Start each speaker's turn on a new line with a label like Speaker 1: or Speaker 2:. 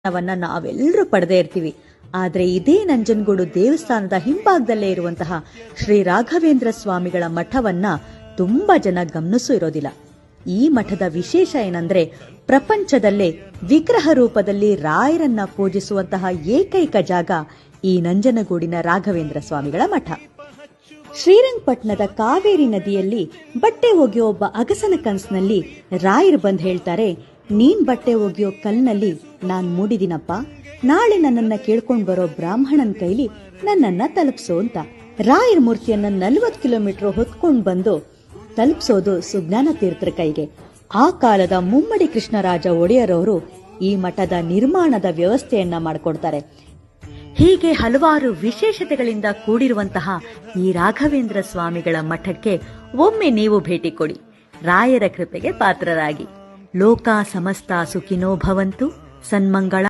Speaker 1: ವನ್ನ ನಾವೆಲ್ಲರೂ ಪಡೆದೇ ಇರ್ತೀವಿ. ಆದ್ರೆ ಇದೇ ನಂಜನಗೂಡು ದೇವಸ್ಥಾನದ ಹಿಂಭಾಗದಲ್ಲೇ ಇರುವಂತಹ ಶ್ರೀ ರಾಘವೇಂದ್ರ ಸ್ವಾಮಿಗಳ ಮಠವನ್ನ ತುಂಬಾ ಜನ ಗಮನಿಸೂ ಇರೋದಿಲ್ಲ. ಈ ಮಠದ ವಿಶೇಷ ಏನಂದ್ರೆ ಪ್ರಪಂಚದಲ್ಲೇ ವಿಗ್ರಹ ರೂಪದಲ್ಲಿ ರಾಯರನ್ನ ಪೂಜಿಸುವಂತಹ ಏಕೈಕ ಜಾಗ ಈ ನಂಜನಗೂಡಿನ ರಾಘವೇಂದ್ರ ಸ್ವಾಮಿಗಳ ಮಠ. ಶ್ರೀರಂಗಪಟ್ಟಣದ ಕಾವೇರಿ ನದಿಯಲ್ಲಿ ಬಟ್ಟೆ ಒಗೆಯೋ ಒಬ್ಬ ಅಗಸನ ಕನಸಿನಲ್ಲಿ ರಾಯರು ಬಂದ್ ಹೇಳ್ತಾರೆ, ನೀನ್ ಬಟ್ಟೆ ಒಗೆಯೋ ಕಲ್ನಲ್ಲಿ ನಾನ್ ಮೂಡಿದಿನಪ್ಪ, ನಾಳೆ ನನ್ನನ್ನ ಕೇಳ್ಕೊಂಡ್ ಬರೋ ಬ್ರಾಹ್ಮಣನ್ ಕೈಲಿ ನನ್ನನ್ನ ತಲುಪಿಸೋ ಅಂತ. ರಾಯರ ಮೂರ್ತಿಯನ್ನ 40 ಕಿಲೋಮೀಟರ್ ಹೊತ್ಕೊಂಡ್ ಬಂದು ತಲುಪಿಸೋದು ಸುಜ್ಞಾನ ತೀರ್ಥರ ಕೈಗೆ. ಆ ಕಾಲದ ಮುಮ್ಮಡಿ ಕೃಷ್ಣರಾಜ ಒಡೆಯರವರು ಈ ಮಠದ ನಿರ್ಮಾಣದ ವ್ಯವಸ್ಥೆಯನ್ನ ಮಾಡಿಕೊಡ್ತಾರೆ. ಹೀಗೆ ಹಲವಾರು ವಿಶೇಷತೆಗಳಿಂದ ಕೂಡಿರುವಂತಹ ಈ ರಾಘವೇಂದ್ರ ಸ್ವಾಮಿಗಳ ಮಠಕ್ಕೆ ಒಮ್ಮೆ ನೀವು ಭೇಟಿ ಕೊಡಿ. ರಾಯರ ಕೃಪೆಗೆ ಪಾತ್ರರಾಗಿ. ಲೋಕ ಸಮಸ್ತ ಸುಖಿನೋ ಭವಂತು. ಸನ್ಮಂಗಳ.